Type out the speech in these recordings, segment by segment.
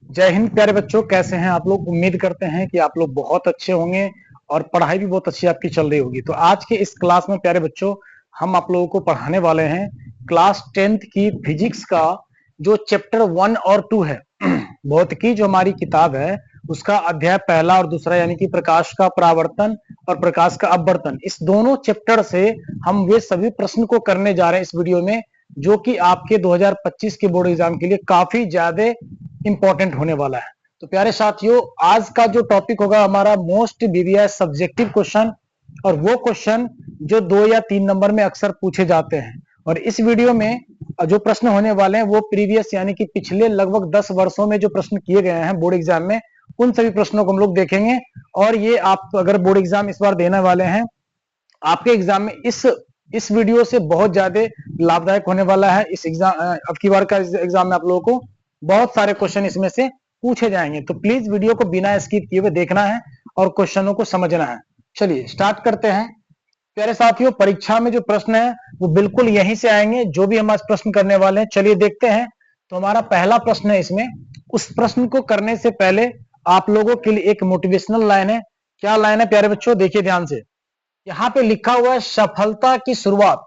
जय हिंद प्यारे बच्चों, कैसे हैं आप लोग। उम्मीद करते हैं कि आप लोग बहुत अच्छे होंगे और पढ़ाई भी बहुत अच्छी आपकी चल रही होगी। तो आज के इस क्लास में प्यारे बच्चों हम आप लोगों को पढ़ाने वाले हैं क्लास 10th की फिजिक्स का जो चैप्टर 1 और 2 है। भौतिकी जो हमारी किताब है उसका अध्याय पहला और दूसरा यानी कि प्रकाश का परावर्तन और प्रकाश का अपवर्तन, इस दोनों चैप्टर से हम वे सभी प्रश्न को करने जा रहे हैं इस वीडियो में, जो कि आपके 2025 के बोर्ड एग्जाम के लिए काफी ज्यादा इंपॉर्टेंट होने वाला है। तो प्यारे साथियों, आज का जो टॉपिक होगा हमारा मोस्ट वीवीआईएस सब्जेक्टिव क्वेश्चन, और वो क्वेश्चन जो 2 या 3 नंबर में अक्सर पूछे जाते हैं। और इस वीडियो में जो प्रश्न होने वाले हैं वो प्रीवियस यानी कि पिछले लगभग 10 वर्षों में जो प्रश्न किए गए हैं बोर्ड एग्जाम में, उन सभी प्रश्नों को हम लोग देखेंगे। और ये आप अगर बोर्ड एग्जाम इस बार देने वाले हैं, आपके एग्जाम में इस वीडियो से बहुत ज्यादा लाभदायक होने वाला है। इस एग्जाम अब की बार का एग्जाम में आप लोगों को बहुत सारे क्वेश्चन इसमें से पूछे जाएंगे, तो प्लीज वीडियो को बिना स्किप किए हुए देखना है और क्वेश्चनों को समझना है। चलिए स्टार्ट करते हैं। प्यारे साथियों, परीक्षा में जो प्रश्न है वो बिल्कुल यहीं से आएंगे, जो भी हम आज प्रश्न करने वाले हैं। चलिए देखते हैं। तो हमारा पहला प्रश्न है इसमें। उस प्रश्न को करने से पहले आप लोगों के लिए एक मोटिवेशनल लाइन है। क्या लाइन है प्यारे बच्चों, देखिए ध्यान से। यहाँ पे लिखा हुआ है सफलता की शुरुआत।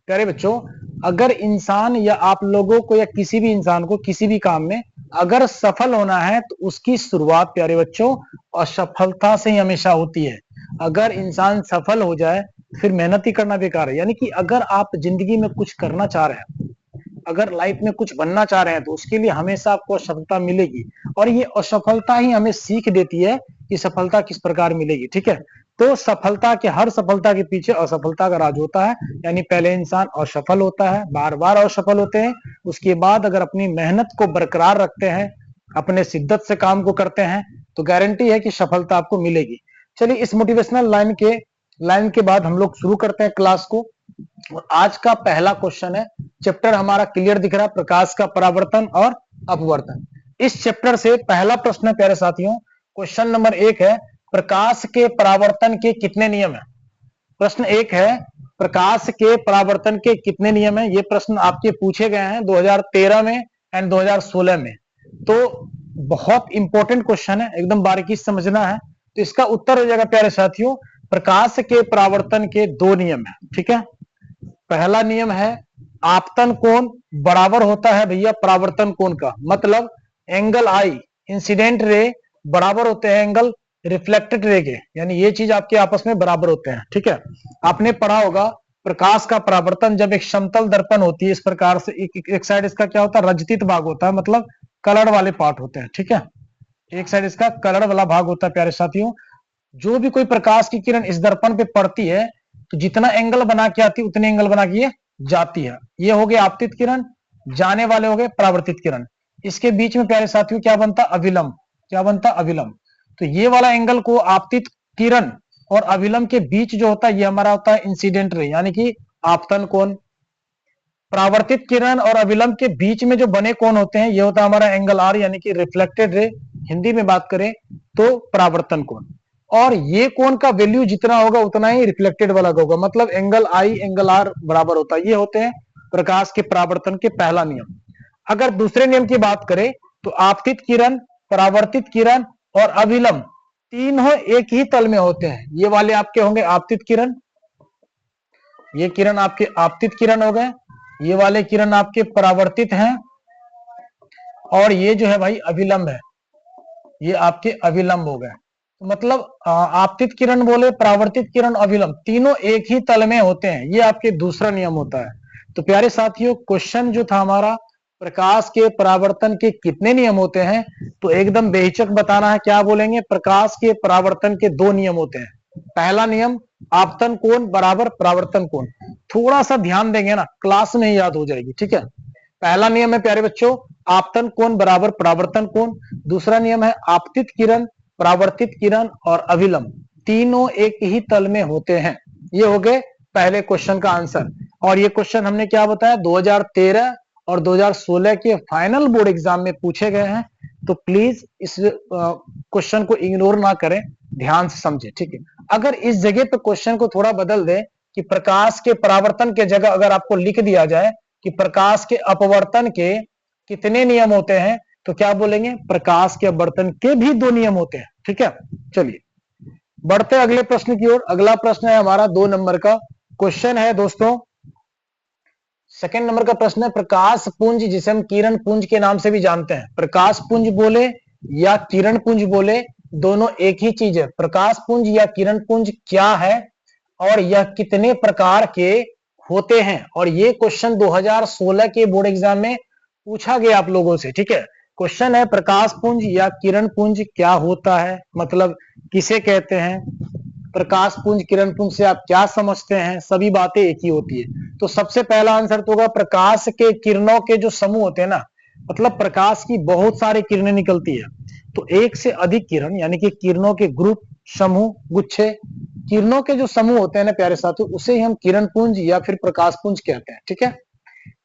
प्यारे बच्चों, अगर इंसान या आप लोगों को या किसी भी इंसान को किसी भी काम में अगर सफल होना है तो उसकी शुरुआत प्यारे बच्चों असफलता से ही हमेशा होती है। अगर इंसान सफल हो जाए फिर मेहनत ही करना बेकार है। यानी कि अगर आप जिंदगी में कुछ करना चाह रहे हैं, अगर लाइफ में कुछ बनना चाह रहे हैं, तो उसके लिए हमेशा आपको असफलता मिलेगी। और ये असफलता ही हमें सीख देती है कि सफलता किस प्रकार मिलेगी। ठीक है, तो सफलता के हर सफलता के पीछे असफलता का राज होता है। यानी पहले इंसान असफल होता है, बार बार असफल होते हैं, उसके बाद अगर अपनी मेहनत को बरकरार रखते हैं, अपने शिद्दत से काम को करते हैं, तो गारंटी है कि सफलता आपको मिलेगी। चलिए इस मोटिवेशनल लाइन के बाद हम लोग शुरू करते हैं क्लास को। और आज का पहला क्वेश्चन है, चैप्टर हमारा क्लियर दिख रहा है, प्रकाश का परावर्तन और अपवर्तन। इस चैप्टर से पहला प्रश्न है प्यारे साथियों, क्वेश्चन नंबर 1 है, प्रकाश के परावर्तन के कितने नियम है। प्रश्न 1 है, प्रकाश के परावर्तन के कितने नियम है। ये प्रश्न आपके पूछे गए हैं 2013 में एंड 2016 में। तो बहुत इंपॉर्टेंट क्वेश्चन है, एकदम बारीकी से समझना है। तो इसका उत्तर हो जाएगा प्यारे साथियों, प्रकाश के परावर्तन के 2 नियम है। ठीक है, पहला नियम है आपतन कोण बराबर होता है भैया परावर्तन कोण का, मतलब एंगल आई इंसिडेंट रे बराबर होते हैं एंगल रिफ्लेक्टेड रे के, यानी ये चीज आपके आपस में बराबर होते हैं। ठीक है, आपने पढ़ा होगा प्रकाश का परावर्तन जब एक समतल दर्पण होती है इस प्रकार से, एक साइड इसका क्या होता है, रजतित भाग होता है, मतलब कलर वाले पार्ट होते हैं। ठीक है, एक साइड इसका कलर वाला भाग होता है। प्यारे साथियों, जो भी कोई प्रकाश की किरण इस दर्पण पे पड़ती है तो जितना एंगल बना के आती है उतने एंगल बना के ये जाती है। ये हो गए आपतित किरण, जाने वाले हो गए परावर्तित किरण। इसके बीच में प्यारे साथियों क्या बनता, अविलंब। क्या बनता, अविलंब। तो ये वाला एंगल को आपतित किरण और अविलंब के बीच जो होता है ये हमारा होता है इंसिडेंट रे, यानी कि आपतन कोण। परावर्तित किरण और अविलंब के बीच में जो बने कोण होते हैं ये होता है हमारा एंगल आर, यानी कि रिफ्लेक्टेड रे। हिंदी में बात करें तो परावर्तन कोण। और ये कोण का वैल्यू जितना होगा उतना ही रिफ्लेक्टेड वाला होगा, मतलब एंगल आई एंगल आर बराबर होता है। ये होते हैं प्रकाश के परावर्तन के पहला नियम। अगर दूसरे नियम की बात करें तो आपतित किरण, परावर्तित किरण और अविलंब तीनों एक ही तल में होते हैं। ये वाले आपके होंगे आपतित किरण, ये किरण आपके आपतित किरण हो गए, ये वाले किरण आपके परावर्तित हैं, और ये जो है भाई अविलंब है, ये आपके अविलंब हो गए। तो मतलब आपतित किरण बोले, परावर्तित किरण, अविलंब तीनों एक ही तल में होते हैं। ये आपके दूसरा नियम होता है। तो प्यारे साथियों, क्वेश्चन जो था हमारा प्रकाश के परावर्तन के कितने नियम होते हैं, तो एकदम बेहिचक बताना है। क्या बोलेंगे, प्रकाश के परावर्तन के 2 नियम होते हैं। पहला नियम आपतन कोण बराबर परावर्तन कोण। थोड़ा सा ध्यान देंगे ना, क्लास में ही याद हो जाएगी। ठीक है, पहला नियम है प्यारे बच्चों आपतन कोण बराबर परावर्तन कोण। दूसरा नियम है आपतित किरण, परावर्तित किरण और अविलंब तीनों एक ही तल में होते हैं। ये हो गए पहले क्वेश्चन का आंसर। और ये क्वेश्चन हमने क्या बताया, 2013 और 2016 के फाइनल बोर्ड एग्जाम में पूछे गए हैं। तो प्लीज इस क्वेश्चन को इग्नोर ना करें, ध्यान से समझे। ठीक है, अगर इस जगह पे क्वेश्चन को थोड़ा बदल दे कि प्रकाश के परावर्तन के जगह अगर आपको लिख दिया जाए कि प्रकाश के अपवर्तन के कितने नियम होते हैं, तो क्या बोलेंगे, प्रकाश के अपवर्तन के भी दो नियम होते हैं। ठीक है, चलिए बढ़ते हैं अगले प्रश्न की ओर। अगला प्रश्न है हमारा 2 नंबर का क्वेश्चन है दोस्तों। सेकंड नंबर का प्रश्न है, प्रकाश पुंज जिसे हम किरण पुंज के नाम से भी जानते हैं, प्रकाश पुंज बोले या किरण पुंज बोले दोनों एक ही चीज है। प्रकाश पुंज या किरण पुंज क्या है और यह कितने प्रकार के होते हैं, और ये क्वेश्चन 2016 के बोर्ड एग्जाम में पूछा गया आप लोगों से। ठीक है, क्वेश्चन है प्रकाश पुंज या किरण पुंज क्या होता है, मतलब किसे कहते हैं, प्रकाश पुंज किरण पुंज से आप क्या समझते हैं, सभी बातें एक ही होती है। तो सबसे पहला आंसर तो होगा प्रकाश के किरणों के जो समूह होते हैं ना, मतलब प्रकाश की बहुत सारी किरणें निकलती है, तो एक से अधिक किरण यानी कि किरणों के ग्रुप, समूह, गुच्छे, किरणों के जो समूह होते हैं ना प्यारे साथियों, उसे ही हम किरण पुंज या फिर प्रकाश पुंज कहते हैं। ठीक है,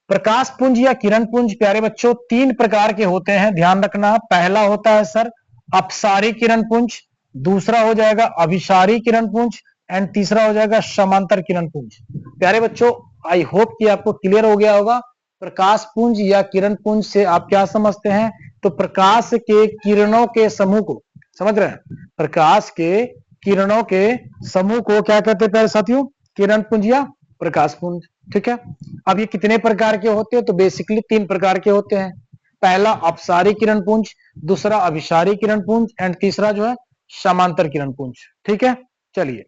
प्रकाश पुंज या किरण पुंज प्यारे बच्चों 3 प्रकार के होते हैं, ध्यान रखना। पहला होता है सर अपसारी किरण पुंज, दूसरा हो जाएगा अभिसारी किरण पुंज एंड तीसरा हो जाएगा समांतर किरण पुंज। प्यारे बच्चों आई होप कि आपको क्लियर हो गया होगा प्रकाश पुंज या किरण पुंज से आप क्या समझते हैं। तो प्रकाश के किरणों के समूह को, समझ रहे हैं, प्रकाश के किरणों के समूह को क्या कहते हैं प्यारे साथियों, किरण पुंज या प्रकाश पुंज। ठीक है, अब ये कितने प्रकार के होते हैं, तो बेसिकली 3 प्रकार के होते हैं। पहला अपसारी किरण पुंज, दूसरा अभिसारी किरण पुंज एंड तीसरा जो है समांतर किरण पुंज। ठीक है, चलिए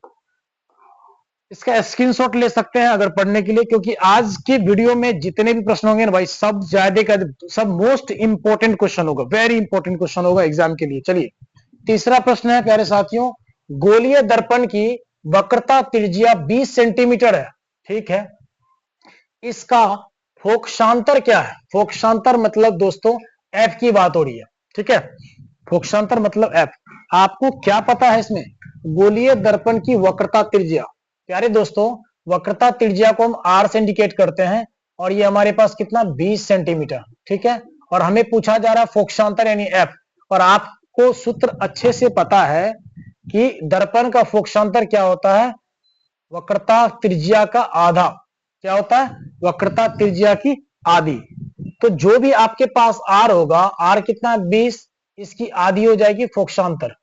इसका स्क्रीनशॉट ले सकते हैं अगर पढ़ने के लिए, क्योंकि आज के वीडियो में जितने भी प्रश्न होंगे ना भाई, सब ज्यादा का सब मोस्ट इंपॉर्टेंट क्वेश्चन होगा, वेरी इंपॉर्टेंट क्वेश्चन होगा एग्जाम के लिए। चलिए तीसरा प्रश्न है प्यारे साथियों, गोलीय दर्पण की वक्रता त्रिज्या 20 सेंटीमीटर है। ठीक है, इसका फोकसांतर क्या है, फोकसांतर मतलब दोस्तों एफ की बात हो रही है। ठीक है, फोकसांतर मतलब एफ। आपको क्या पता है इसमें, गोलीय दर्पण की वक्रता त्रिज्या, प्यारे दोस्तों वक्रता त्रिज्या को हम आर से इंडिकेट करते हैं, और ये हमारे पास कितना 20 सेंटीमीटर। ठीक है, और हमें पूछा जा रहा है फोकसांतर यानी एफ, और आपको सूत्र अच्छे से पता है कि दर्पण का फोकसांतर क्या होता है, वक्रता त्रिज्या का आधा। क्या होता है, वक्रता त्रिज्या की आधी। तो जो भी आपके पास आर होगा, आर कितना 20, इसकी आधी हो जाएगी फोकसांतर।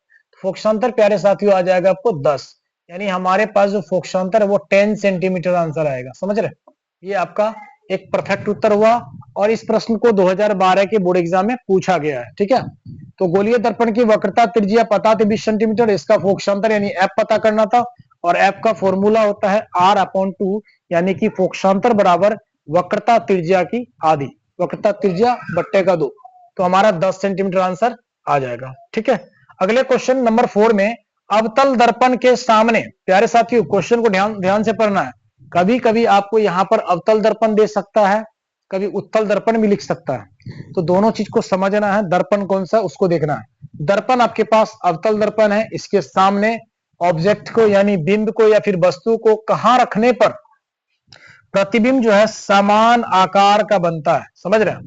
फोकसांतर प्यारे साथियों आ जाएगा आपको 10, यानी हमारे पास जो फोकसांतर है वो 10 सेंटीमीटर आंसर आएगा। समझ रहे, ये आपका एक परफेक्ट उत्तर हुआ, और इस प्रश्न को 2012 के बोर्ड एग्जाम में पूछा गया है। ठीक है, तो गोलीय दर्पण की वक्रता त्रिज्या पता थी 20 सेंटीमीटर, इसका फोकसांतर यानी एफ पता करना था, और एफ का फॉर्मूला होता है R/2, यानी कि फोकसांतर बराबर वक्रता त्रिज्या की आधी, वक्रता त्रिज्या बट्टे का 2, तो हमारा 10 सेंटीमीटर आंसर आ जाएगा। ठीक है, अगले क्वेश्चन नंबर 4 में अवतल दर्पण के सामने, प्यारे साथियों क्वेश्चन को ध्यान से पढ़ना है, कभी कभी आपको यहां पर अवतल दर्पण दे सकता है, कभी उत्तल दर्पण भी लिख सकता है, तो दोनों चीज को समझना है, दर्पण कौन सा उसको देखना है। दर्पण आपके पास अवतल दर्पण है, इसके सामने ऑब्जेक्ट को यानी बिंब को या फिर वस्तु को कहां रखने पर प्रतिबिंब जो है समान आकार का बनता है। समझ रहे हैं,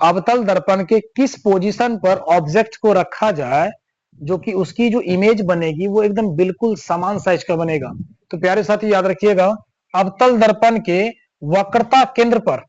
अवतल दर्पण के किस पोजीशन पर ऑब्जेक्ट को रखा जाए जो कि उसकी जो इमेज बनेगी वो एकदम बिल्कुल समान साइज का बनेगा। तो प्यारे साथी याद रखिएगा, अवतल दर्पण के वक्रता केंद्र पर,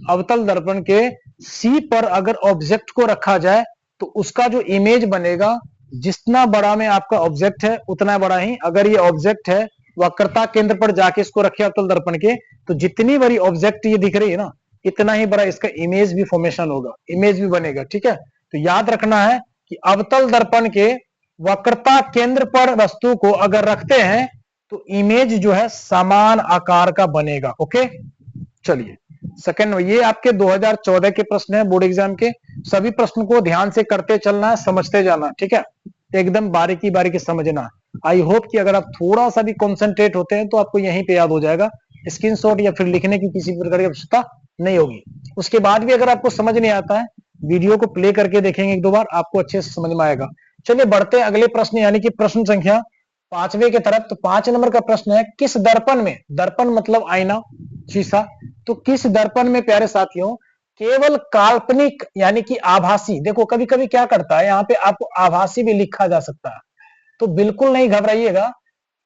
अवतल दर्पण के सी पर अगर ऑब्जेक्ट को रखा जाए तो उसका जो इमेज बनेगा, जितना बड़ा में आपका ऑब्जेक्ट है उतना बड़ा ही, अगर ये ऑब्जेक्ट है वक्रता केंद्र पर जाके इसको रखे अवतल दर्पण के, तो जितनी बड़ी ऑब्जेक्ट ये दिख रही है ना, इतना ही बड़ा इसका इमेज भी फॉर्मेशन होगा, इमेज भी बनेगा। ठीक है, तो याद रखना है कि अवतल दर्पण के वक्रता केंद्र पर वस्तु को अगर रखते हैं तो इमेज जो है समान आकार का बनेगा। ओके, चलिए सेकंड, ये आपके 2014 के प्रश्न है बोर्ड एग्जाम के, सभी प्रश्न को ध्यान से करते चलना है, समझते जाना। ठीक है, एकदम बारीकी बारीकी समझना। आई होप कि अगर आप थोड़ा सा भी कॉन्सेंट्रेट होते हैं तो आपको यहीं पे याद हो जाएगा, स्क्रीनशॉट या फिर लिखने की किसी प्रकार की आवश्यकता नहीं होगी। उसके बाद भी अगर आपको समझ नहीं आता है, वीडियो को प्ले करके देखेंगे 1-2 बार, आपको अच्छे से समझ में आएगा। चलिए बढ़ते हैं अगले प्रश्न यानी कि प्रश्न संख्या 5वें के तरफ। तो 5 नंबर का प्रश्न है, किस दर्पण में, दर्पण मतलब आईना, शीशा, तो किस दर्पण में प्यारे साथियों केवल काल्पनिक यानी कि आभासी, देखो कभी कभी क्या करता है यहाँ पे आपको आभासी भी लिखा जा सकता है, तो बिल्कुल नहीं घबराइएगा,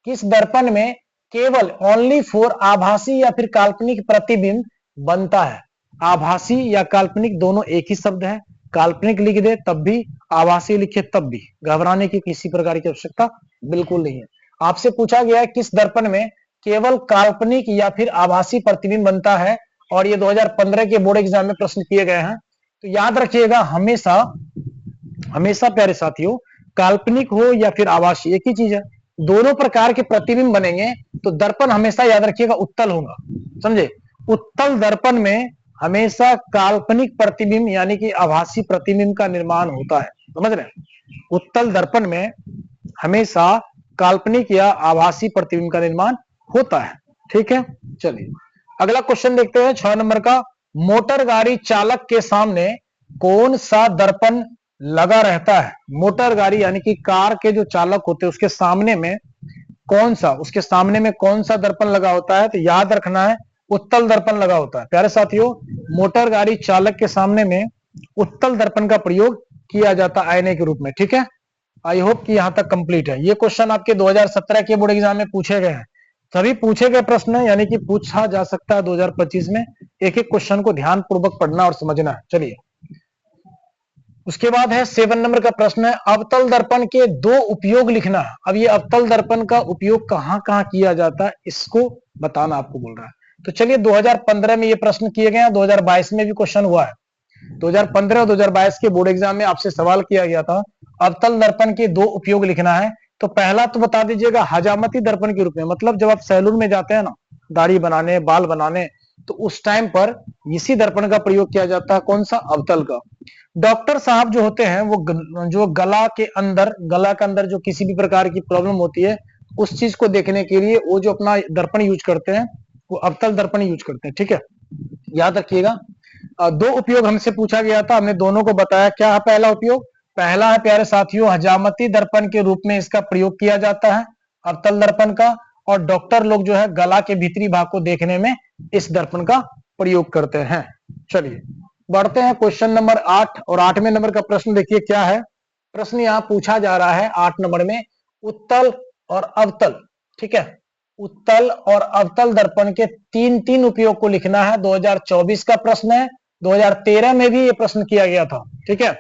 किस दर्पण में केवल ओनली फॉर आभासी या फिर काल्पनिक प्रतिबिंब बनता है। आभासी या काल्पनिक दोनों एक ही शब्द है, काल्पनिक लिख दे तब भी, आभासी लिखे तब भी, घबराने की किसी प्रकार की आवश्यकता बिल्कुल नहीं है। आपसे पूछा गया है किस दर्पण में केवल काल्पनिक या फिर आभासी प्रतिबिंब बनता है, और ये 2015 के बोर्ड एग्जाम में प्रश्न किए गए हैं। तो याद रखिएगा, हमेशा हमेशा प्यारे साथियों, काल्पनिक हो या फिर आभासी एक ही चीज है, दोनों प्रकार के प्रतिबिंब बनेंगे तो दर्पण हमेशा याद रखिएगा उत्तल होगा। समझे? उत्तल दर्पण में हमेशा काल्पनिक प्रतिबिंब यानी कि आभासी प्रतिबिंब का निर्माण होता है। समझ रहे हैं? उत्तल दर्पण में हमेशा काल्पनिक या आभासी प्रतिबिंब का निर्माण होता है। ठीक है, चलिए अगला क्वेश्चन देखते हैं 6 नंबर का। मोटर गाड़ी चालक के सामने कौन सा दर्पण लगा रहता है? मोटर गाड़ी यानी कि कार के जो चालक होते हैं उसके सामने में कौन सा दर्पण लगा होता है? तो याद रखना है उत्तल दर्पण लगा होता है। प्यारे साथियों, मोटर गाड़ी चालक के सामने में उत्तल दर्पण का प्रयोग किया जाता है आईने के रूप में। ठीक है, आई होप कि यहां तक कंप्लीट है। ये क्वेश्चन आपके 2017 के बोर्ड एग्जाम में पूछे गए हैं, सभी पूछे गए प्रश्न है, यानी कि पूछा जा सकता है 2025 में। एक एक क्वेश्चन को ध्यान पूर्वक पढ़ना और समझना है। चलिए उसके बाद है 7 नंबर का प्रश्न है, अवतल दर्पण के 2 उपयोग लिखना। अब ये अवतल दर्पण का उपयोग कहां कहां किया जाता है इसको बताना आपको बोल रहा है। तो चलिए 2015 में ये प्रश्न किए गए हैं, 2022 में भी क्वेश्चन हुआ है। 2015 और 2022 के बोर्ड एग्जाम में आपसे सवाल किया गया था, अवतल दर्पण के 2 उपयोग लिखना है। तो पहला तो बता दीजिएगा हजामती दर्पण के रूप में, मतलब जब आप सैलून में जाते हैं ना दाढ़ी बनाने, बाल बनाने, तो उस टाइम पर इसी दर्पण का प्रयोग किया जाता है। कौन सा? अवतल का। डॉक्टर साहब जो होते हैं वो जो गला के अंदर जो किसी भी प्रकार की प्रॉब्लम होती है उस चीज को देखने के लिए वो जो अपना दर्पण यूज करते हैं वो अवतल दर्पण यूज करते हैं। ठीक है, याद रखिएगा। 2 उपयोग हमसे पूछा गया था, हमने दोनों को बताया। क्या है पहला उपयोग? पहला है प्यारे साथियों, हजामती दर्पण के रूप में इसका प्रयोग किया जाता है अवतल दर्पण का, और डॉक्टर लोग जो है गला के भीतरी भाग को देखने में इस दर्पण का प्रयोग करते हैं। चलिए बढ़ते हैं क्वेश्चन नंबर 8, और 8वें नंबर का प्रश्न देखिए क्या है। प्रश्न यहां पूछा जा रहा है 8 नंबर में, उत्तल और अवतल। ठीक है, उत्तल और अवतल दर्पण के 3 उपयोग को लिखना है। 2024 का प्रश्न है, 2013 में भी ये प्रश्न किया गया था। ठीक है,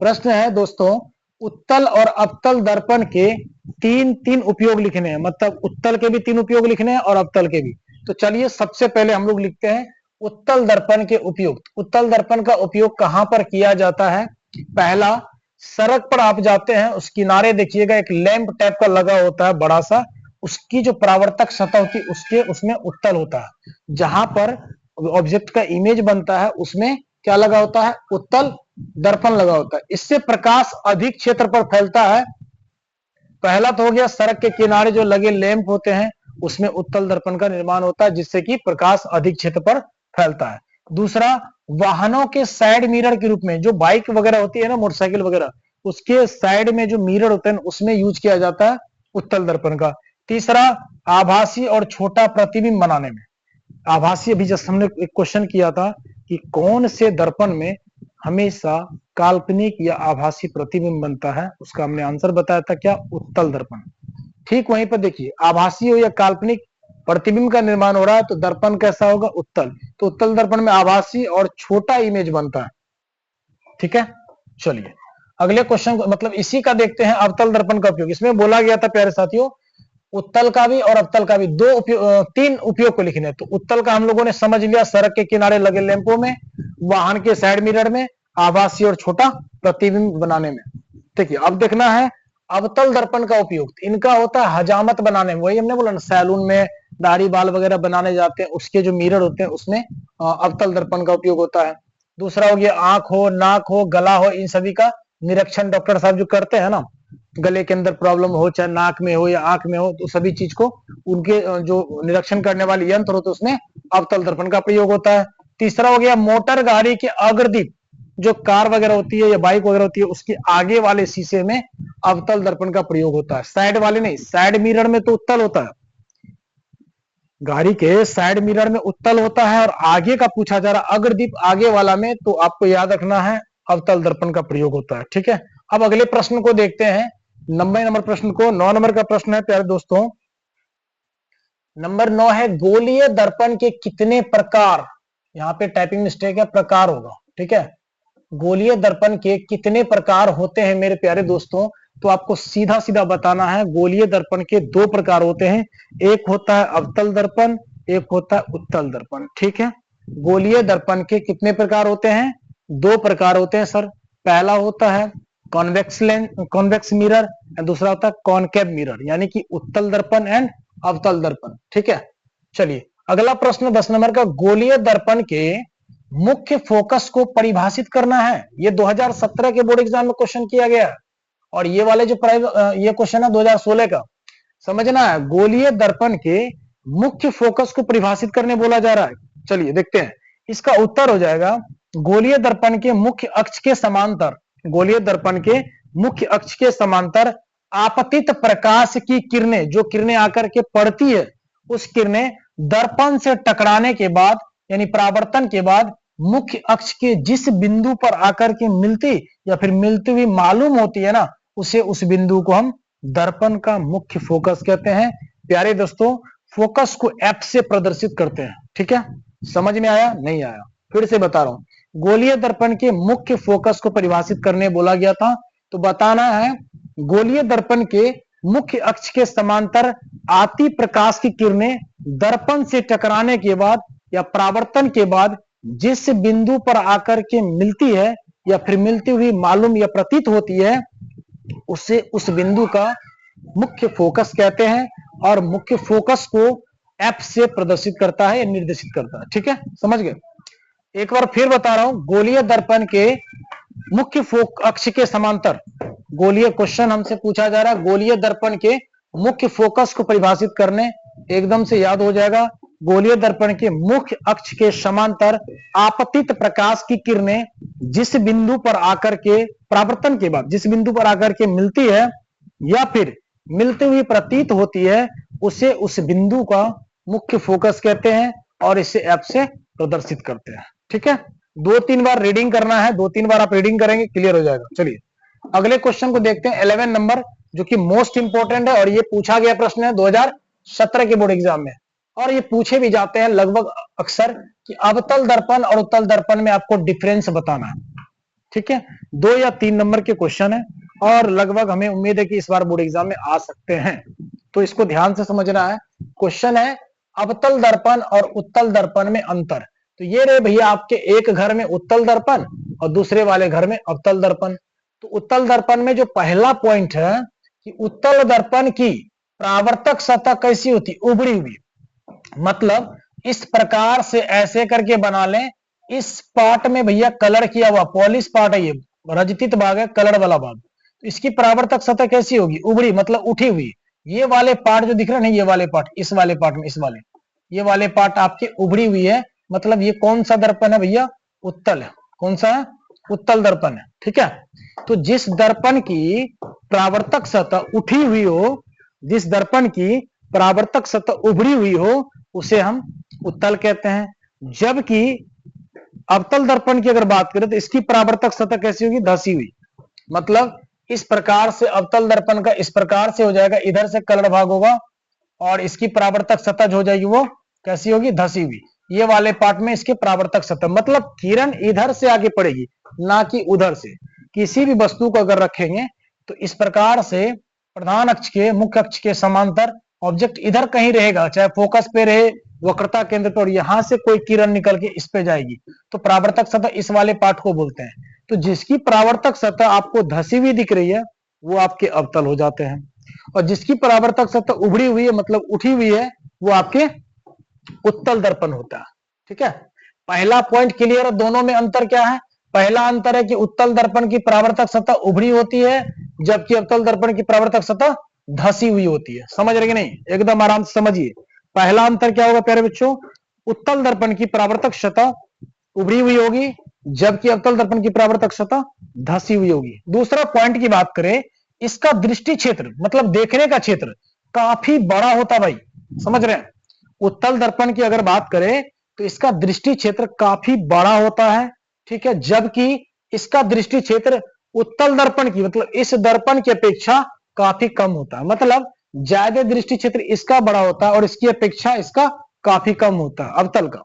प्रश्न है दोस्तों, उत्तल और अवतल दर्पण के 3 उपयोग लिखने हैं, मतलब उत्तल के भी 3 उपयोग लिखने हैं और अवतल के भी। तो चलिए सबसे पहले हम लोग लिखते हैं उत्तल दर्पण के उपयोग। उत्तल दर्पण का उपयोग कहां पर किया जाता है? पहला, सड़क पर आप जाते हैं, उस किनारे देखिएगा एक लैंप टाइप का लगा होता है बड़ा सा, उसकी जो परावर्तक सतह होती है उसमें उत्तल होता है। जहां पर ऑब्जेक्ट का इमेज बनता है उसमें क्या लगा होता है? उत्तल दर्पण लगा होता है। इससे प्रकाश अधिक क्षेत्र पर फैलता है। पहला तो हो गया, सड़क के किनारे जो लगे लैंप होते हैं उसमें उत्तल दर्पण का निर्माण होता है, जिससे कि प्रकाश अधिक क्षेत्र पर फैलता है। दूसरा, वाहनों के साइड मिरर के रूप में, जो बाइक वगैरह होती है ना, मोटरसाइकिल वगैरह, उसके साइड में जो मिरर होते हैं उसमें यूज किया जाता है उत्तल दर्पण का। तीसरा, आभासी और छोटा प्रतिबिंब बनाने में। आभासी, अभी जस्ट हमने एक क्वेश्चन किया था कि कौन से दर्पण में हमेशा काल्पनिक या आभासी प्रतिबिंब बनता है, उसका हमने आंसर बताया था क्या? उत्तल दर्पण। ठीक वहीं पर देखिए, आभासी हो या काल्पनिक प्रतिबिंब का निर्माण हो रहा है तो दर्पण कैसा होगा? उत्तल। तो उत्तल दर्पण में आभासी और छोटा इमेज बनता है। ठीक है, चलिए अगले क्वेश्चन, मतलब इसी का देखते हैं अवतल दर्पण का उपयोग। इसमें बोला गया था प्यारे साथियों, उत्तल का भी और अवतल का भी 3 उपयोग को लिखने। तो उत्तल का हम लोगों ने समझ लिया, सड़क के किनारे लगे लैंपों में, वाहन के साइड मिरर में, आभासी और छोटा प्रतिबिंब बनाने में। ठीक है, अब देखना है अवतल दर्पण का उपयोग। इनका होता है हजामत बनाने में, वही हमने बोला ना, सैलून में दाढ़ी बाल वगैरह बनाने जाते हैं उसके जो मिरर होते हैं उसमें अवतल दर्पण का उपयोग होता है। दूसरा हो गया, आंख हो, नाक हो, गला हो, इन सभी का निरीक्षण डॉक्टर साहब जो करते हैं ना, गले के अंदर प्रॉब्लम हो, चाहे नाक में हो या आंख में हो, तो सभी चीज को उनके जो निरीक्षण करने वाले यंत्र होते हैं उसमें अवतल दर्पण का प्रयोग होता है। तीसरा हो गया, मोटर गाड़ी के अग्रदीप, जो कार वगैरह होती है या बाइक वगैरह होती है उसके आगे वाले शीशे में अवतल दर्पण का प्रयोग होता है, साइड वाले नहीं। साइड मिरर में तो उत्तल होता है, गाड़ी के साइड मिरर में उत्तल होता है, और आगे का पूछा जा रहा अग्रदीप आगे वाला में, तो आपको याद रखना है अवतल दर्पण का प्रयोग होता है। ठीक है, अब अगले प्रश्न को देखते हैं, 90 नंबर प्रश्न को। 9 नंबर का प्रश्न है प्यारे दोस्तों, नंबर 9 है, गोलीय दर्पण के कितने प्रकार? यहाँ पे टाइपिंग मिस्टेक है, प्रकार होगा। ठीक है, गोलीय दर्पण के कितने प्रकार होते हैं मेरे प्यारे दोस्तों, तो आपको सीधा सीधा बताना है। गोलीय दर्पण के दो प्रकार होते हैं, एक होता है अवतल दर्पण, एक होता है उत्तल दर्पण। ठीक है, गोलीय दर्पण के कितने प्रकार होते हैं? दो प्रकार होते हैं सर। पहला होता है कॉन्वेक्स लेंस, कॉन्वेक्स मिरर, दूसरा होता है कॉनकेव मिरर, यानी कि उत्तल दर्पण एंड अवतल दर्पण। ठीक है, चलिए अगला प्रश्न 10 नंबर का, गोलीय दर्पण के मुख्य फोकस को परिभाषित करना है। ये 2017 के बोर्ड एग्जाम में क्वेश्चन किया गया है, और ये वाले जो ये क्वेश्चन है 2016 का, समझना है। गोलीय दर्पण के मुख्य फोकस को परिभाषित करने बोला जा रहा है। चलिए देखते हैं, इसका उत्तर हो जाएगा गोलीय दर्पण के मुख्य अक्ष के समांतर, गोलीय दर्पण के मुख्य अक्ष के समांतर आपतित प्रकाश की किरणें, जो किरणें आकर के पड़ती है, उस किरणें दर्पण से टकराने के बाद यानी परावर्तन के बाद मुख्य अक्ष के जिस बिंदु पर आकर के मिलती या फिर मिलती हुई मालूम होती है ना, उसे उस बिंदु को हम दर्पण का मुख्य फोकस कहते हैं। प्यारे दोस्तों, फोकस को एफ से प्रदर्शित करते हैं। ठीक है, समझ में आया? नहीं आया? फिर से बता रहा हूं, गोलीय दर्पण के मुख्य फोकस को परिभाषित करने बोला गया था, तो बताना है गोलीय दर्पण के मुख्य अक्ष के समांतर आती प्रकाश की किरणें दर्पण से टकराने के बाद या परावर्तन के बाद जिस बिंदु पर आकर के मिलती है या फिर मिलती हुई मालूम या प्रतीत होती है, उसे उस बिंदु का मुख्य फोकस कहते हैं, और मुख्य फोकस को एफ से प्रदर्शित करता है या निर्देशित करता है। ठीक है, समझ गए? एक बार फिर बता रहा हूं, गोलीय दर्पण के मुख्य अक्ष के समांतर, गोलीय क्वेश्चन हमसे पूछा जा रहा है, गोलीय दर्पण के मुख्य फोकस को परिभाषित करने, एकदम से याद हो जाएगा। गोलीय दर्पण के मुख्य अक्ष के समांतर आपतित प्रकाश की किरणें जिस बिंदु पर आकर के परावर्तन के बाद जिस बिंदु पर आकर के मिलती है या फिर मिलती हुई प्रतीत होती है, उसे उस बिंदु का मुख्य फोकस कहते हैं, और इसे एफ से प्रदर्शित करते हैं। ठीक है, 2-3 बार रीडिंग करना है, 2-3 बार आप रीडिंग करेंगे, क्लियर हो जाएगा। चलिए अगले क्वेश्चन को देखते हैं, 11 नंबर, जो कि मोस्ट इंपोर्टेंट है, और ये पूछा गया प्रश्न है 2017 के बोर्ड एग्जाम में, और ये पूछे भी जाते हैं लगभग अक्सर कि अवतल दर्पण और उत्तल दर्पण में आपको डिफरेंस बताना है। ठीक है, 2 या 3 नंबर के क्वेश्चन है, और लगभग हमें उम्मीद है कि इस बार बोर्ड एग्जाम में आ सकते हैं, तो इसको ध्यान से समझना है। क्वेश्चन है अवतल दर्पण और उत्तल दर्पण में अंतर। तो ये रहे भैया आपके एक घर में उत्तल दर्पण और दूसरे वाले घर में अवतल दर्पण। तो उत्तल दर्पण में जो पहला पॉइंट है कि उत्तल दर्पण की परावर्तक सतह कैसी होती? उभड़ी हुई, मतलब इस प्रकार से ऐसे करके बना लें, इस पार्ट में भैया कलर किया हुआ पॉलिश पार्ट है, ये रजतित भाग है, कलर वाला भाग, तो इसकी परावर्तक सतह कैसी होगी? उभड़ी, मतलब उठी हुई। ये वाले पार्ट जो दिख रहा है ना, ये वाले पार्ट, इस वाले पार्ट में, इस वाले, ये वाले पार्ट आपके उभड़ी हुई है, मतलब ये कौन सा दर्पण है भैया? उत्तल है। कौन सा है? उत्तल दर्पण है। ठीक है, तो जिस दर्पण की परावर्तक सतह उठी हुई हो, जिस दर्पण की परावर्तक सतह उभड़ी हुई हो, उसे हम उत्तल कहते हैं। जबकि अवतल दर्पण की अगर बात करें तो इसकी परावर्तक सतह कैसी होगी? धसी हुई, मतलब इस प्रकार से अवतल दर्पण का इस प्रकार से हो जाएगा, इधर से कलर भाग होगा, और इसकी परावर्तक सतह जो हो जाएगी वो कैसी होगी? धसी हुई। ये वाले पार्ट में इसके परावर्तक सतह, मतलब किरण इधर से आगे पड़ेगी, ना कि उधर से। किसी भी वस्तु को अगर रखेंगे तो इस प्रकार से प्रधान अक्ष के मुख्य अक्ष के समांतर ऑब्जेक्ट इधर कहीं रहेगा, चाहे फोकस पे रहे, वक्रता केंद्र पर, यहां से कोई किरण निकल के इस पे जाएगी, तो परावर्तक सतह इस वाले पार्ट को बोलते हैं। तो जिसकी परावर्तक सतह आपको धसी हुई दिख रही है, वो आपके अवतल हो जाते हैं, और जिसकी परावर्तक सतह उभड़ी हुई है, मतलब उठी हुई है, वो आपके उत्तल दर्पण होता है। ठीक है, पहला पॉइंट क्लियर है। दोनों में अंतर क्या है? पहला अंतर है कि उत्तल दर्पण की परावर्तक सतह उभड़ी होती है, जबकि अवतल दर्पण की परावर्तक सतह धसी हुई होती है। समझ रहे कि नहीं? एकदम आराम से समझिए। पहला अंतर क्या होगा प्यारे बच्चों? उत्तल दर्पण की परावर्तक सतह उभरी हुई होगी, जबकि अवतल दर्पण की परावर्तक सतह धसी हुई होगी। दूसरा पॉइंट की बात करें, इसका दृष्टि क्षेत्र, मतलब देखने का क्षेत्र काफी बड़ा होता भाई। समझ रहे हैं? उत्तल दर्पण की अगर बात करें तो इसका दृष्टि क्षेत्र काफी बड़ा होता है। ठीक है, जबकि इसका दृष्टि क्षेत्र उत्तल दर्पण की, मतलब इस दर्पण की अपेक्षा काफी कम होता है, मतलब ज्यादा दृष्टि क्षेत्र इसका बड़ा होता है और इसकी अपेक्षा इसका काफी कम होता है, अवतल का।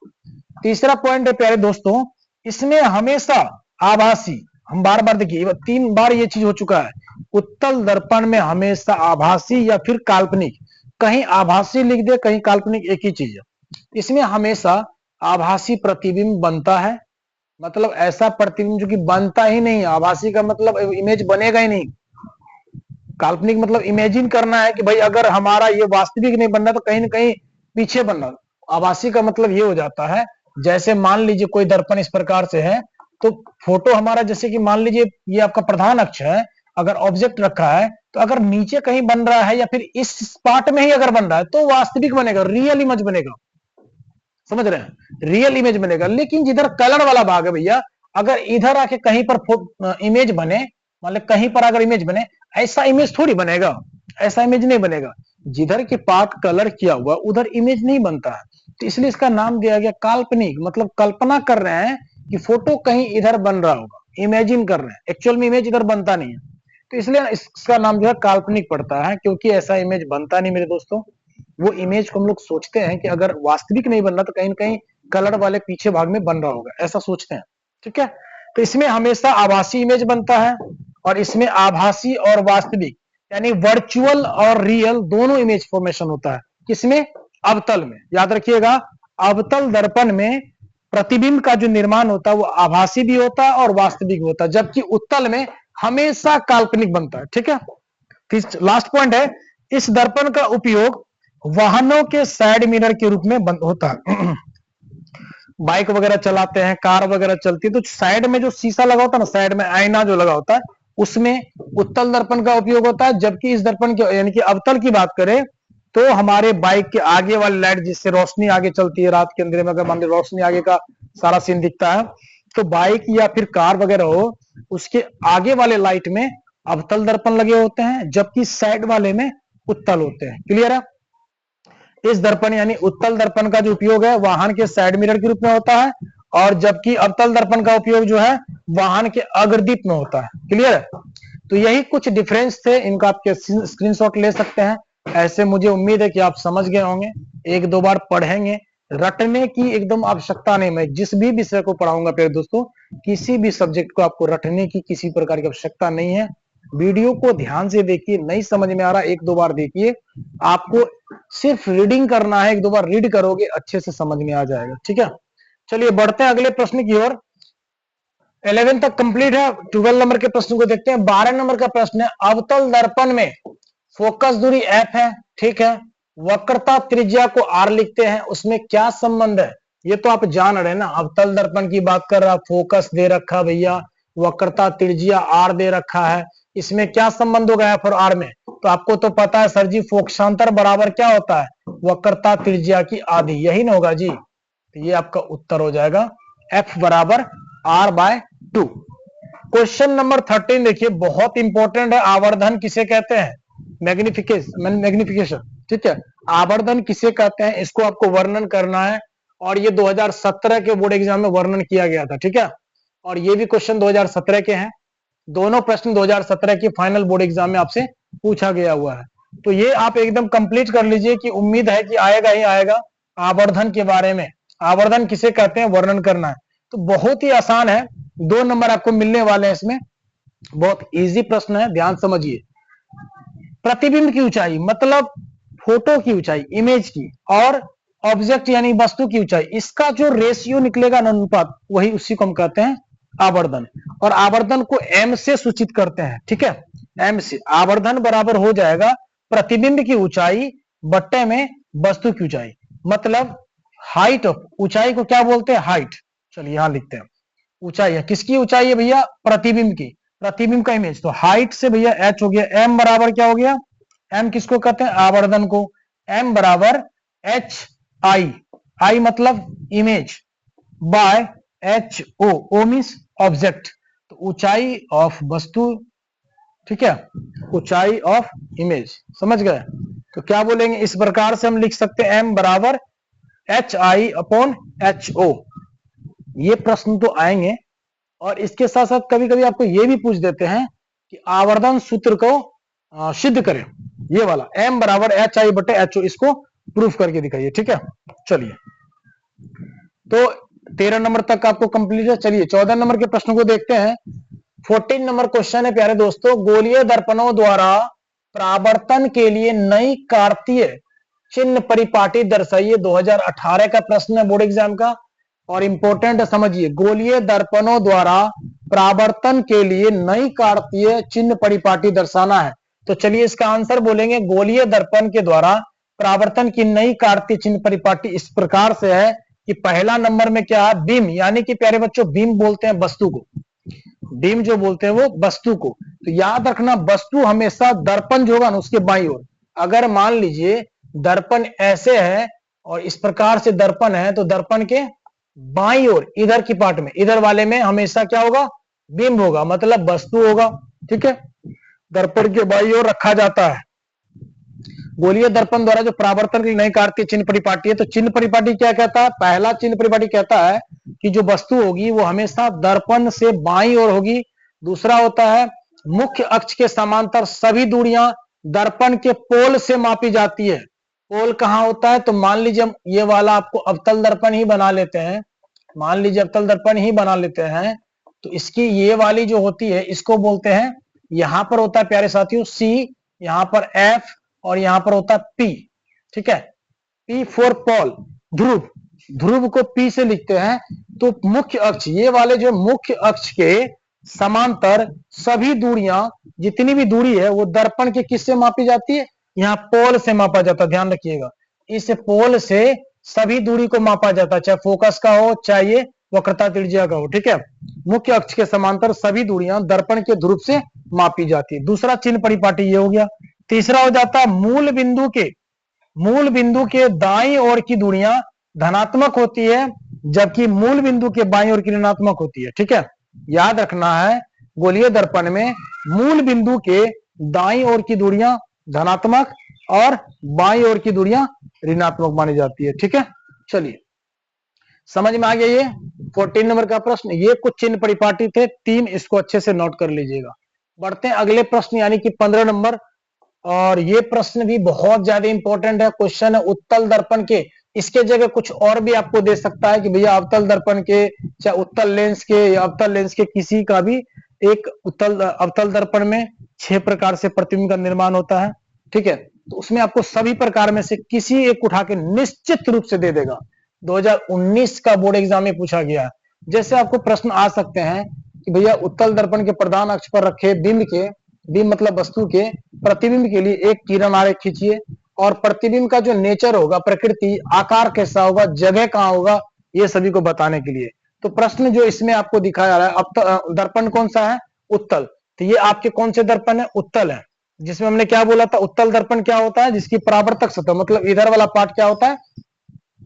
तीसरा पॉइंट है प्यारे दोस्तों, इसमें हमेशा आभासी, हम बार बार देखिए 3 बार ये चीज हो चुका है। उत्तल दर्पण में हमेशा आभासी या फिर काल्पनिक, कहीं आभासी लिख दे कहीं काल्पनिक, एक ही चीज है। इसमें हमेशा आभासी प्रतिबिंब बनता है, मतलब ऐसा प्रतिबिंब जो कि बनता ही नहीं, आभासी का मतलब इमेज बनेगा ही नहीं। काल्पनिक मतलब इमेजिन करना है कि भाई अगर हमारा ये वास्तविक नहीं बन रहा तो कहीं ना कहीं पीछे बन रहा। आभासी का मतलब ये हो जाता है, जैसे मान लीजिए कोई दर्पण इस प्रकार से है, तो फोटो हमारा जैसे कि मान लीजिए ये आपका प्रधान अक्ष है, अगर ऑब्जेक्ट रखा है तो अगर नीचे कहीं बन रहा है या फिर इस पार्ट में ही अगर बन रहा है तो वास्तविक बनेगा, रियल इमेज बनेगा, समझ रहे हैं, रियल इमेज बनेगा। लेकिन जिधर कलर वाला भाग है भैया, अगर इधर आके कहीं पर इमेज बने, मतलब कहीं पर अगर इमेज बने, ऐसा इमेज थोड़ी बनेगा, ऐसा इमेज नहीं बनेगा। जिधर के पार्ट कलर किया हुआ उधर इमेज नहीं बनता है, तो इसलिए इसका नाम दिया गया काल्पनिक, मतलब कल्पना कर रहे हैं कि फोटो कहीं इधर बन रहा होगा, इमेजिन कर रहे हैं, एक्चुअल में इमेज इधर बनता नहीं है, तो इसलिए इसका नाम जो है काल्पनिक पड़ता है, क्योंकि ऐसा इमेज बनता नहीं मेरे दोस्तों। वो इमेज को हम लोग सोचते हैं कि अगर वास्तविक नहीं बन रहा तो कहीं ना कहीं कलर वाले पीछे भाग में बन रहा होगा, ऐसा सोचते हैं, ठीक है। तो इसमें हमेशा आभासी इमेज बनता है, और इसमें आभासी और वास्तविक यानी वर्चुअल और रियल दोनों इमेज फॉर्मेशन होता है। किसमें? अवतल में। याद रखिएगा, अवतल दर्पण में प्रतिबिंब का जो निर्माण होता है वो आभासी भी होता है और वास्तविक भी होता है, जबकि उत्तल में हमेशा काल्पनिक बनता है, ठीक है। फिर लास्ट पॉइंट है, इस दर्पण का उपयोग वाहनों के साइड मिरर के रूप में होता है। बाइक वगैरह चलाते हैं, कार वगैरह चलती है, तो साइड में जो शीशा लगा होता है ना, साइड में आईना जो लगा होता है, उसमें उत्तल दर्पण का उपयोग होता है। जबकि इस दर्पण के यानी कि अवतल की बात करें तो हमारे बाइक के आगे वाली लाइट जिससे रोशनी आगे चलती है, रात के अंधेरे में अगर मान लो रोशनी आगे का सारा सीन दिखता है, तो बाइक या फिर कार वगैरह हो, उसके आगे वाले लाइट में अवतल दर्पण लगे होते हैं, जबकि साइड वाले में उत्तल होते हैं। क्लियर है? इस दर्पण यानी उत्तल दर्पण का जो उपयोग है वाहन के साइड मिरर के रूप में होता है, और जबकि अवतल दर्पण का उपयोग जो है वाहन के अग्रदीप में होता है। क्लियर है? तो यही कुछ डिफरेंस थे, इनका आप स्क्रीनशॉट ले सकते हैं। ऐसे मुझे उम्मीद है कि आप समझ गए होंगे, एक दो बार पढ़ेंगे, रटने की एकदम आवश्यकता नहीं। मैं जिस भी विषय को पढ़ाऊंगा प्यारे दोस्तों, किसी भी सब्जेक्ट को आपको रटने की किसी प्रकार की आवश्यकता नहीं है। वीडियो को ध्यान से देखिए, नहीं समझ में आ रहा एक दो बार देखिए, आपको सिर्फ रीडिंग करना है, एक दो बार रीड करोगे अच्छे से समझ में आ जाएगा, ठीक है। चलिए बढ़ते हैं अगले प्रश्न की ओर। 11 तक कंप्लीट है, 12 नंबर के प्रश्न को देखते हैं। 12 नंबर का प्रश्न है, अवतल दर्पण में फोकस दूरी f है, ठीक है, वक्रता त्रिज्या को r लिखते हैं, उसमें क्या संबंध है? ये तो आप जान रहे हैं ना, अवतल दर्पण की बात कर रहा, फोकस दे रखा भैया, वक्रता त्रिज्या r दे रखा है, इसमें क्या संबंध होगा f और r में? तो आपको तो पता है सर जी, फोकसांतर बराबर क्या होता है? वक्रता त्रिज्या की आधी, यही ना होगा जी। तो ये आपका उत्तर हो जाएगा, f बराबर r/2। क्वेश्चन नंबर 13 देखिए, बहुत इंपॉर्टेंट है। आवर्धन किसे कहते हैं? मैग्निफिकेशन, ठीक है। आवर्धन किसे कहते हैं, इसको आपको वर्णन करना है, और ये 2017 के बोर्ड एग्जाम में वर्णन किया गया था, ठीक है। और ये भी क्वेश्चन 2017 के हैं, दोनों प्रश्न 2017 के फाइनल बोर्ड एग्जाम में आपसे पूछा गया हुआ है। तो ये आप एकदम कंप्लीट कर लीजिए कि उम्मीद है कि आएगा ही आएगा। आवर्धन के बारे में, आवर्धन किसे कहते हैं, वर्णन करना है। तो बहुत ही आसान है, 2 नंबर आपको मिलने वाले हैं इसमें, बहुत इजी प्रश्न है, ध्यान समझिए। प्रतिबिंब की ऊंचाई मतलब फोटो की ऊंचाई, इमेज की, और ऑब्जेक्ट यानी वस्तु की ऊंचाई, इसका जो रेशियो निकलेगा, अनुपात, वही उसी को हम कहते हैं आवर्धन। और आवर्धन को m से सूचित करते हैं, ठीक है, m से। आवर्धन बराबर हो जाएगा प्रतिबिंब की ऊंचाई बट्टे में वस्तु की ऊंचाई, मतलब हाइट ऑफ, ऊंचाई को क्या बोलते हैं? हाइट। चलिए यहां लिखते हैं, ऊंचाई है, किसकी ऊंचाई है भैया? प्रतिबिंब की, प्रतिबिंब का इमेज। तो हाइट से भैया h हो गया, m बराबर क्या हो गया? m किसको कहते हैं? आवर्धन को। m बराबर h i, i मतलब image, by h o, o means object, तो ऊंचाई ऑफ वस्तु, ठीक है, ऊंचाई ऑफ इमेज, समझ गए? तो क्या बोलेंगे, इस प्रकार से हम लिख सकते हैं m बराबर h i upon h o। ये प्रश्न तो आएंगे, और इसके साथ साथ कभी कभी आपको ये भी पूछ देते हैं कि आवर्धन सूत्र को सिद्ध करें, ये वाला m बराबर एच आई बटे एच ओ, इसको प्रूफ करके दिखाइए, ठीक है। चलिए, तो 13 नंबर तक आपको कंप्लीट है। चलिए 14 नंबर के प्रश्न को देखते हैं। 14 नंबर क्वेश्चन है प्यारे दोस्तों, गोलीय दर्पणों द्वारा परावर्तन के लिए नई कार्तीय चिन्ह परिपाटी दर्शाइए। 2018 का प्रश्न है बोर्ड एग्जाम का और इंपॉर्टेंट है, समझिए। गोलीय दर्पणों द्वारा परावर्तन के लिए नई कार्तीय चिन्ह परिपाटी दर्शाना है। तो चलिए इसका आंसर बोलेंगे, गोलीय दर्पण के द्वारा परावर्तन की नई कार्तीय चिन्ह परिपाटी इस प्रकार से है कि पहला नंबर में क्या है, बीम, यानी कि प्यारे बच्चों बीम बोलते हैं वस्तु को, बीम जो बोलते हैं वो वस्तु को। तो याद रखना वस्तु हमेशा दर्पण जो होगा ना उसके बाईं ओर, अगर मान लीजिए दर्पण ऐसे है और इस प्रकार से दर्पण है तो दर्पण के बाईं ओर इधर की पार्ट में, इधर वाले में हमेशा क्या होगा, बिंब होगा, मतलब वस्तु होगा। ठीक है, दर्पण के बाईं ओर रखा जाता है। गोलीय दर्पण द्वारा जो परावर्तन की नई कार्तीय चिन्ह परिपाटी है, तो चिन्ह परिपाटी क्या कहता है, पहला चिन्ह परिपाटी कहता है कि जो वस्तु होगी वो हमेशा दर्पण से बाईं ओर होगी। दूसरा होता है मुख्य अक्ष के समांतर सभी दूरियां दर्पण के पोल से मापी जाती है। पोल कहां होता है, तो मान लीजिए हम ये वाला आपको अवतल दर्पण ही बना लेते हैं, मान लीजिए अवतल दर्पण ही बना लेते हैं, तो इसकी ये वाली जो होती है इसको बोलते हैं, यहां पर होता है प्यारे साथियों सी, यहां पर एफ और यहां पर होता है पी। ठीक है, पी फॉर पोल, ध्रुव, ध्रुव को पी से लिखते हैं। तो मुख्य अक्ष, ये वाले जो मुख्य अक्ष के समांतर सभी दूरियां, जितनी भी दूरी है वो दर्पण के किससे मापी जाती है, यहाँ पोल से मापा जाता है। ध्यान रखिएगा, इस पोल से सभी दूरी को मापा जाता है, चाहे फोकस का हो चाहे ये वक्रता त्रिज्या का हो। ठीक है, मुख्य अक्ष के समांतर सभी दूरियां दर्पण के ध्रुव से मापी जाती है। दूसरा चिन्ह परिपाटी ये हो गया। तीसरा हो जाता है मूल बिंदु के दाईं ओर की दूरियां धनात्मक होती है, जबकि मूल बिंदु के बाईं ओर की ऋणात्मक होती है। ठीक है, याद रखना है गोलीय दर्पण में मूल बिंदु के दाईं ओर की दूरियां धनात्मक और बाईं ओर की दूरियां ऋणात्मक मानी जाती है। ठीक है, चलिए समझ में आ गया ये 14 नंबर का प्रश्न। ये कुछ चिन्ह परिपाटी थे तीन, इसको अच्छे से नोट कर लीजिएगा। बढ़ते हैं अगले प्रश्न यानी कि 15 नंबर, और ये प्रश्न भी बहुत ज्यादा इंपॉर्टेंट है। क्वेश्चन है उत्तल दर्पण के, इसके जगह कुछ और भी आपको दे सकता है कि भैया अवतल दर्पण के, चाहे उत्तल लेंस के या अवतल लेंस के, किसी का भी एक अवतल दर्पण में 6 प्रकार से प्रतिबिंब का निर्माण होता है। ठीक है, तो उसमें आपको सभी प्रकार में से किसी एक उठा के निश्चित रूप से दे देगा। 2019 का बोर्ड एग्जाम में पूछा गया है। जैसे आपको प्रश्न आ सकते हैं कि भैया उत्तल दर्पण के प्रधान अक्ष पर रखे बिंब के, बिंब मतलब वस्तु के प्रतिबिंब के लिए एक किरण आरेख खींचिए, और प्रतिबिंब का जो नेचर होगा, प्रकृति, आकार कैसा होगा, जगह कहां होगा, ये सभी को बताने के लिए। तो प्रश्न जो इसमें आपको दिखाया जा रहा है, अब दर्पण कौन सा है, उत्तल। तो ये आपके कौन से दर्पण है, उत्तल है। जिसमें हमने क्या बोला था, उत्तल दर्पण क्या होता है, जिसकी परावर्तक सतह, मतलब इधर वाला पार्ट क्या होता है,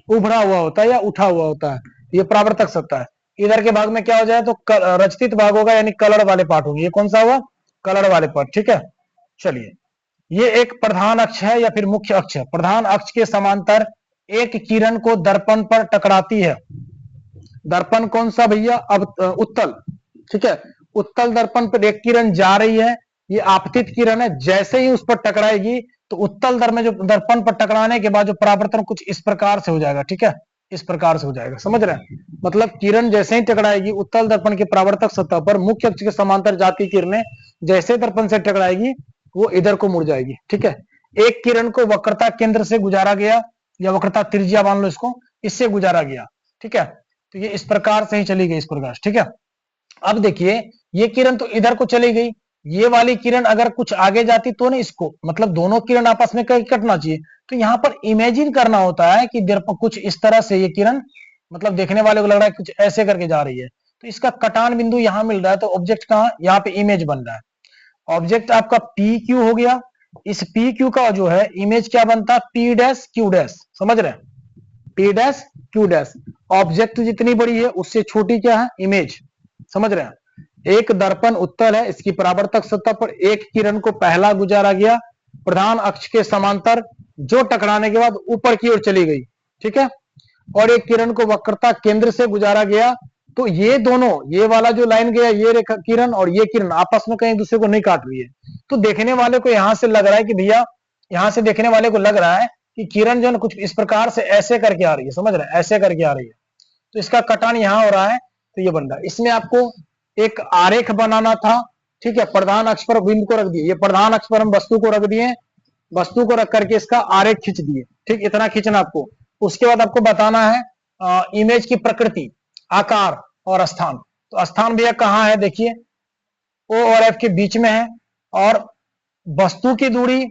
उभरा हुआ होता है या उठा हुआ होता है, ये परावर्तक सतह है। इधर के भाग में क्या हो जाए तो रचित भाग होगा, यानी कलर वाले पार्ट होंगे। ये कौन सा हुआ, कलर वाले पार्ट। ठीक है, चलिए ये एक प्रधान अक्ष है या फिर मुख्य अक्ष है। प्रधान अक्ष के समांतर एक किरण को दर्पण पर टकराती है। दर्पण कौन सा भैया, अब उत्तल। ठीक है, उत्तल दर्पण पर एक किरण जा रही है, ये आपतित किरण है, जैसे ही उस पर टकराएगी तो उत्तल दर्पण पर टकराने के बाद जो परावर्तन कुछ इस प्रकार से हो जाएगा। ठीक है, इस प्रकार से हो जाएगा, समझ रहे हैं। मतलब किरण जैसे ही टकराएगी उत्तल दर्पण के परावर्तक सतह पर, मुख्य अक्ष के समांतर जाती किरणें जैसे दर्पण से टकराएगी वो इधर को मुड़ जाएगी। ठीक है, एक किरण को वक्रता केंद्र से गुजारा गया, या वक्रता त्रिज्या मान लो इसको, इससे गुजारा गया। ठीक है, तो ये इस प्रकार से ही चली गई, इस प्रकार। ठीक है, अब देखिए ये किरण तो इधर को चली गई, ये वाली किरण अगर कुछ आगे जाती तो ना, इसको मतलब दोनों किरण आपस में कहीं कटना चाहिए। तो यहां पर इमेजिन करना होता है कि कुछ इस तरह से ये किरण, मतलब देखने वाले को लग रहा है कुछ ऐसे करके जा रही है, तो इसका कटान बिंदु यहां मिल रहा है। तो ऑब्जेक्ट कहां, यहाँ पे इमेज बन रहा है। ऑब्जेक्ट आपका पी क्यू हो गया, इस पी क्यू का जो है इमेज क्या बनता है, पी डैश क्यू डैश, समझ रहे हैं, P dash Q dash. Object जितनी बड़ी है उससे छोटी क्या है, इमेज, समझ रहे हैं। एक दर्पण उत्तल है, इसकी परावर्तक सतह पर एक किरण को पहला गुजारा गया प्रधान अक्ष के समांतर, जो टकराने के बाद ऊपर की ओर चली गई। ठीक है, और एक किरण को वक्रता केंद्र से गुजारा गया। तो ये दोनों, ये वाला जो लाइन गया, ये रेखा किरण और ये किरण आपस में कहीं दूसरे को नहीं काट रही है। तो देखने वाले को यहां से लग रहा है कि भैया, यहां से देखने वाले को लग रहा है कि किरण जो है कुछ इस प्रकार से ऐसे करके आ रही है, समझ रहे हैं, ऐसे करके आ रही है। तो इसका कटान यहाँ हो रहा है, तो ये बन रहा है। इसमें आपको एक आरेख बनाना था, ठीक है। प्रधान अक्ष पर बिंदु को रख दिए, ये प्रधान अक्ष पर हम वस्तु को रख दिए, वस्तु को रख करके इसका आरेख खींच दिए, ठीक, इतना खींचना आपको। उसके बाद आपको बताना है इमेज की प्रकृति, आकार और स्थान। तो स्थान भैया कहाँ है, देखिए O और F के बीच में है, और वस्तु की दूरी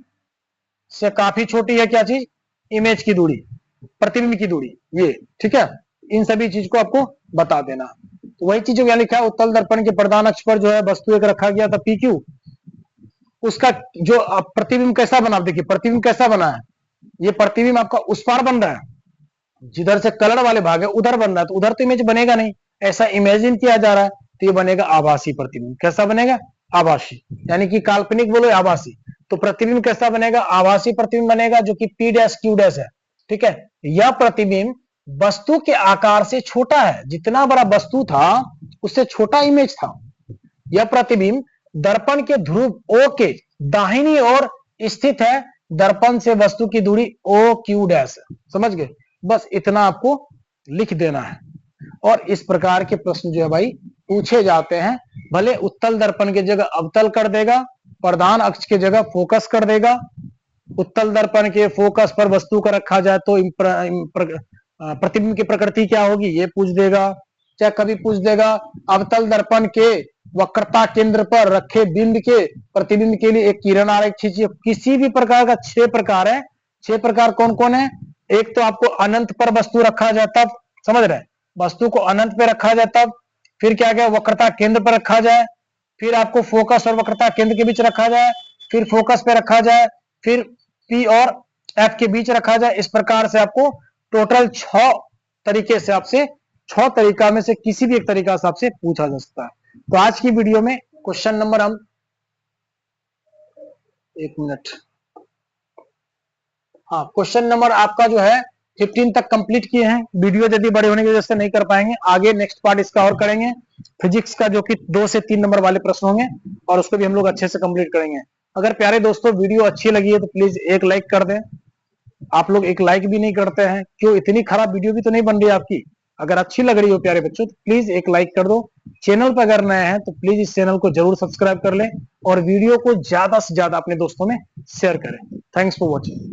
से काफी छोटी है क्या चीज, इमेज की दूरी, प्रतिबिंब की दूरी, ये ठीक है। इन सभी चीज को आपको बता देना। तो वही चीज जो यहाँ लिखा है, उत्तल दर्पण के प्रधान अक्ष पर जो है वस्तु एक रखा गया था PQ, उसका जो प्रतिबिंब कैसा बना, देखिए प्रतिबिंब कैसा बना है, ये प्रतिबिंब आपका उस पार बन रहा है, जिधर से कलर वाले भाग है उधर बन रहा है, तो उधर तो इमेज बनेगा नहीं, ऐसा इमेजिन किया जा रहा है, तो ये बनेगा आभासी प्रतिबिंब। कैसा बनेगा, आभासी, यानी कि काल्पनिक बोलो आभासी। तो प्रतिबिंब कैसा बनेगा, आभासी प्रतिबिंब बनेगा, जो कि P', Q' है, ठीक है। यह प्रतिबिंब वस्तु के आकार से छोटा है, जितना बड़ा वस्तु था उससे छोटा इमेज था। यह प्रतिबिंब दर्पण के ध्रुव O के दाहिनी ओर स्थित है, दर्पण से वस्तु की दूरी OQ' है, समझ गए। बस इतना आपको लिख देना है, और इस प्रकार के प्रश्न जो है भाई पूछे जाते हैं। भले उत्तल दर्पण की जगह अवतल कर देगा, प्रधान अक्ष की जगह फोकस कर देगा, उत्तल दर्पण के फोकस पर वस्तु का रखा जाए तो प्रतिबिंब की प्रकृति क्या होगी ये पूछ देगा, चाहे कभी पूछ देगा अवतल दर्पण के वक्रता केंद्र पर रखे बिंब के प्रतिबिंब के लिए एक किरण आरेख खींचिए। किसी भी प्रकार का 6 प्रकार है। 6 प्रकार कौन कौन है, एक तो आपको अनंत पर वस्तु रखा जाए तब, समझ रहे हैं, वस्तु को अनंत पे रखा जाए तब, फिर क्या गया वक्रता केंद्र पर रखा जाए, फिर आपको फोकस और वक्रता केंद्र के बीच रखा जाए, फिर फोकस पे रखा जाए, फिर P और F के बीच रखा जाए। इस प्रकार से आपको टोटल 6 तरीके से आपसे 6 तरीका में से किसी भी एक तरीका से आपसे पूछा जा सकता है। तो आज की वीडियो में क्वेश्चन नंबर हम 1 मिनट, हाँ क्वेश्चन नंबर आपका जो है 15 तक कंप्लीट किए हैं। वीडियो यदि बड़े होने की वजह से नहीं कर पाएंगे, आगे नेक्स्ट पार्ट इसका और करेंगे, फिजिक्स का जो कि 2 से 3 नंबर वाले प्रश्न होंगे, और उसको भी हम लोग अच्छे से कंप्लीट करेंगे। अगर प्यारे दोस्तों वीडियो अच्छी लगी है तो प्लीज एक लाइक कर दें। आप लोग एक लाइक भी नहीं करते हैं, क्यों, इतनी खराब वीडियो भी तो नहीं बन रही आपकी। अगर अच्छी लग रही हो प्यारे बच्चों तो प्लीज एक लाइक कर दो। चैनल पर अगर नए हैं तो प्लीज इस चैनल को जरूर सब्सक्राइब कर लें, और वीडियो को ज्यादा से ज्यादा अपने दोस्तों में शेयर करें। Thanks for watching.